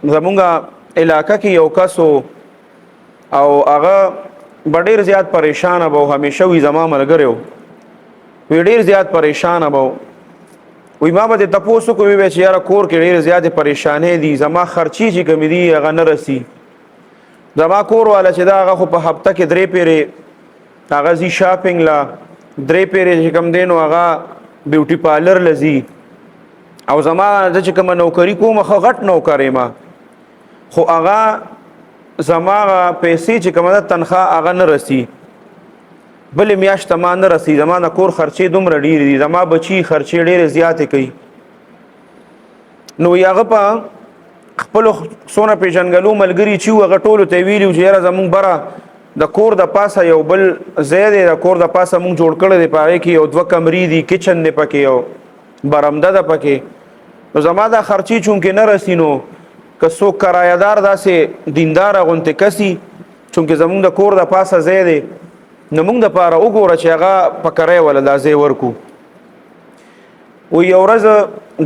زمونږ علاقه کې یو کس او هغه ډېر زیات پریشانه به همیشه وي زما ملګری وي ډېر زیات پریشانه به وي ما به د تپوس وکړو وی چې یاره کور کې ډېرې زیاتې پریشانۍ دي زما خرچې چې کومې دي هغه نه رسي زما کور والا چې دا هغه خو په هفته کې 3 پیرې هغه ځي شاپینګ له 3 پیرې چې کوم دی نو هغه بیوټي پارلر له ځي او زما زه چې کومه نوکري کوم ښه غټ نوکر یم خو هغه زما پیسې چې کومه ده تنخواه هغه نه رسي بلې میاشت ما نه رسي زما د کور خرچې دومره ډېرې دي زما بچي خرچې ډېرې زیاتې کوي نو هغه په خپلو څونه پېژنګلو ملګري چې وو هغه ټولو ته یې ویلي چې یاره زمونږ بره د کور د پاسه یو بل ځای دی د کور د پاسه مونږ جوړ کړی دی په هغې کې یو 2 کمرې دي کچن دی پکې یو برمده ده پکې نو زما دا خرچې چونکې نه رسي نو که څوک کرایهدار داسې دینداره غوندې کسي چونکې زمونږ د کور د پاسه ځای دی نو موږ دپاره وګوره چې هغه په کرایه وله دا ځای ورکو و یو ورځ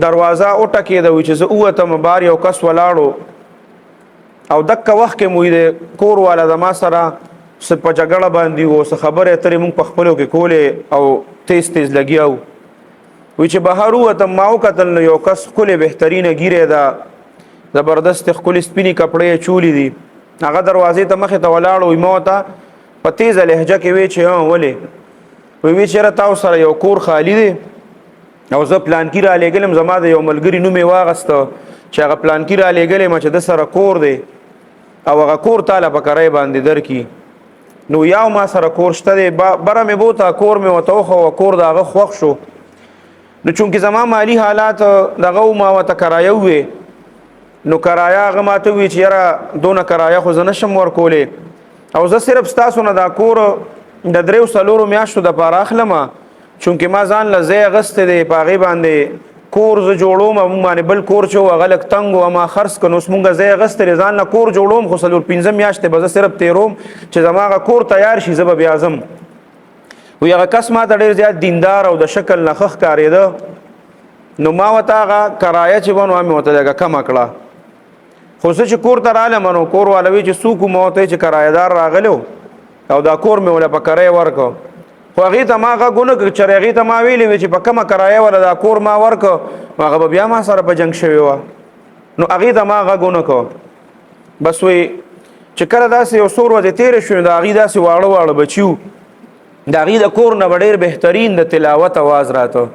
دروازه وټکېده وي چې زه ووتم بار یو کس ولاړو او دکه وخت کې مو د کور والا زما سره څه په جګړه باندې و څه خبرې اترې موږ په خپلو کې کولې او تیز تیز لګیا وو وی چې بهر ووتم ما وکتل نو یو کس ښکلې بهترینه ږیرې ده زبردست ښکلې سپینې کپړې یې چولې دي هغه دروازې ته مخې ته ولاړو وي ما ورته په تیزه لهجه کې وی چې ولې وی چې یاره تاسو سره یو کور خالی دی او زه پلانکي را لېږلم زما د یو ملګري نوم یې واغسته چې هغه پلانکي را لېږلی یم چې د سره کور دی او هغه کور تاله په کرۍ باندې درکړي نو یو ما سره کور شته دی بره مې بوته کور مې ورته وښوه کور د هغه خوښ شو نو چونکې زما مالي حالات دغه ما ورته کرایه ووې نو کرایه هغه ماته ووي چې یاره دونه کرایه خو زه نشم ورکولی او زه صرف ستاسو نه دا کور د 3-4 میاشتو دپاره اخلم چونکې ما ځان له ځای اغستی دی په هغې باندې کور زه جوړوم مونږ باندې بل کور چې و هغه لږ تنګ و ما خرڅ که نو اوس مونږ ځای اغستی دی ځان له کور جوړوم خو 4-5 میاشتې به زه صرف تېروم چې زما هغه کور تیار شي زه به بیا ځم وی هغه کس ما ته ډېر زیات دیندار او د شکل نه ښه ښکارېده نو ما ورته هغه کرایه چې به نو مې ورته لږه کمه کړه خو زه چې کور ته رالم نو کور والا وی چې څوک ما ورته چې کرایهدار راغلی او دا کور مې وله په کرایه ورکړ خو هغې ته ما غږ ونه کړ چې هغې ته ما ویلې وې چې په کومه کرایه وله دا کور ما ورکړ نو هغه به بیا ما سره په جنګ شوې وه نو هغې ته ما غږ ونه کړ بس وی چې کله داسې یو څو ورځې تېرې شوې نو د هغې داسې واړه واړه بچي وو د هغې د کور نه به ډېر بهترین د تلاوت اواز راته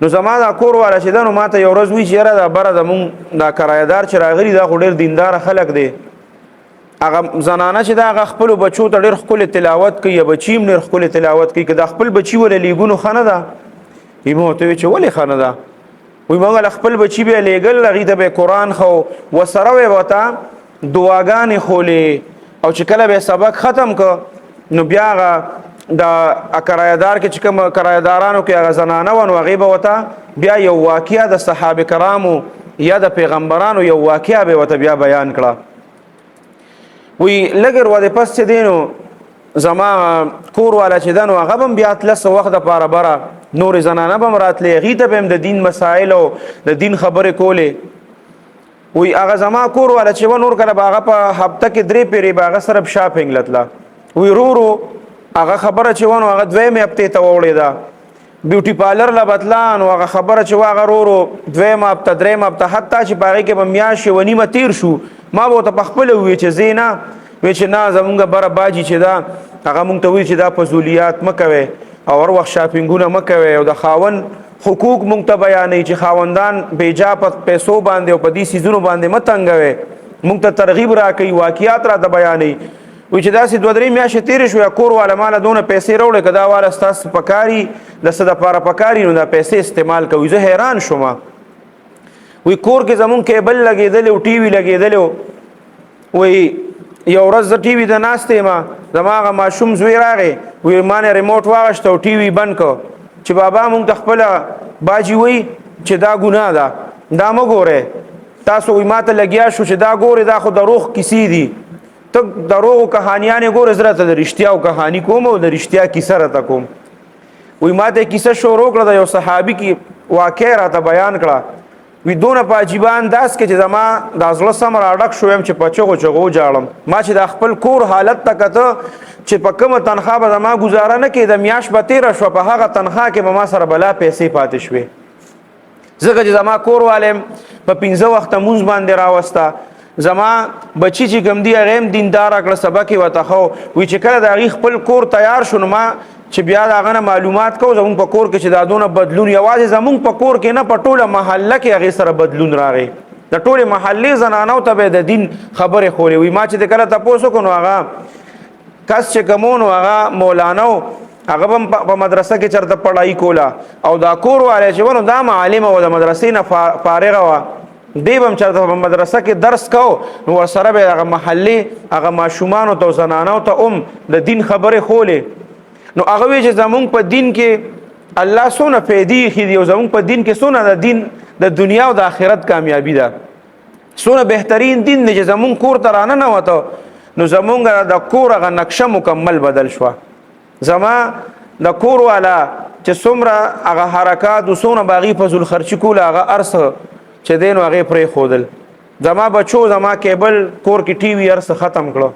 نو زما دا کور والا چې ده نو ما ته یو ورځ وایي چې یاره دا بره زمونږ دا کرایهدار چې راغلي دا خو ډېر دینداره خلک دی هغه زنانه چې دا هغه خپلو بچو ته ډېر ښکلې تلاوت کوي یا بچي هم ډېر ښکلې تلاوت کوي که دا خپل بچي ولې لیږو نو ښه نه ده وي ما ورته وی چې ولې ښه نه ده وایي موږ له خپل بچي به یې لیږل هغې ته به یې قرآن ښو ورسره به یې ورته دعاګانې خولې او چې کله به یې سبق ختم که نو بیا هغه د کرایهدار کې چې کوم کرایهدارانو کې هغه زنانه وه نو هغې به ورته بیا یو واقعه د صحابه کرامو یا د پیغمبرانو یو واقعه به ورته بیا بیان کړه وی لږ ورودې پس چې دی نو زما کور والا چې ده نو هغه به هم بیا تله څه وخت دپاره بره نورې زنانه به هم راتلې هغې ته به هم د دین مسایل او د دین خبرې کولې وی هغه زما کور والا چې و نور کله به هغه په هفته کې 3 پیرې به هغه سره شاپینګ لتله وی ورو هغه خبره چې و نو هغه 2مې هفتې ته ووړېده بیوټي پارلر له بتله نو هغه خبره چې و هغه ورو 2مه هفته 3مه هفته حتی چې په هغې کې به میاشت یوه نیمه تېر شو ما به ورته پخپله وویې چې ځې نه وی چې نه زمونږ بره باجي چې ده هغه مونږ ته وایي چې دا فضولیات مه کوئ او هر وخت شاپینګونه مه کوئ او د خاوند حقوق مونږ ته بیانوي چې خاوندان بېجا په پیسو باندې او په دې څیزونو باندې مه تنګوئ مونږ ته ترغیب راکوي واقعات راته بیانوي وی چې داسې 2-3 میاشتې تېرې شوې کور والا ماله دونه پیسې راوړې که دا واله ستاسو پکاري د څه دپاره پکاري نو دا پیسې استعمال کوي زه حیران شوم وی کور کې زمونږ کیبل لګېدلی و ټي وي لګېدلی و وی یو ورځ زه ټي وي ته ناست یم زما هغه ماشوم زوی راغی وی ما نه ریموټ واغشته او ټي وي بند کړ چې بابا مونږ ته خپله باجي وی چې دا ګناه ده دا مه ګورئ تاسو وی ما ته لګیا شو چې دا ګورئ دا خو دروغ کیسې دي ته دروغو کهانیانې ګورې زه راته د رښتیاو کهاني کوم او د رښتیا کیسه راته کوم وی ما ته کیسه شروع کړه د یو صحابي کې واقع راته بیان کړه وی دونه په عجیب انداز کې چې زما د ازله سم را ډک شوم چې په چغو چغو جاړم ما چې د خپل کور حالت ته کته چې په کومه تنخواه به زما گزاره نه کې د میاش به تیره شوه په هغه تنخواه کې به ما سره بلا پیسې پاتې شوې ځکه چې زما کور والم په 15 وخته مونځ باندې راوسته زما بچی چې کوم دی هغه هم دیندار کړه سبق یې ورته خو وی چې کله د هغې خپل کور تیار شو نو ما چې بیا د هغه نه معلومات کوو زمونږ په کور کې چې دا دونه بدلون یوازې زمونږ په کور کې نه په ټوله محله کې هغې سره بدلون راغی د ټولې محلې زنانو ته به د دین خبرې خورې وي ما چې د کله تپوس وکړو نو هغه کس چې کوم نو هغه مولانا و هغه به په مدرسه کې چېرته پړهایي کوله او دا کور والی چې ونو دا معلمه و د مدرسې نه فارغه وه دی به هم چېرته په مدرسه کې درس کو نو ورسره به هغه محلې هغه ماشومانو ته او زنانو ته هم د دین خبرې خولې نو هغه وی چې زمونږ په دین کې الله څونه فایدې ایښي دي او زمونږ په دین کې څونه د دین د دنیا او د آخرت کامیابي ده څونه بهترین دین دی چې زمونږ کور ته راننوته نو زمونږ د کور هغه نقشه مکمل بدل شوه زما د کور والا چې څومره هغه حرکات و څونه به هغې فضل خرچي کوله هغه هر څه چې دی نو هغې پرېښودل زما بچو زما کیبل کور کې ټي وي هر څه ختم کړه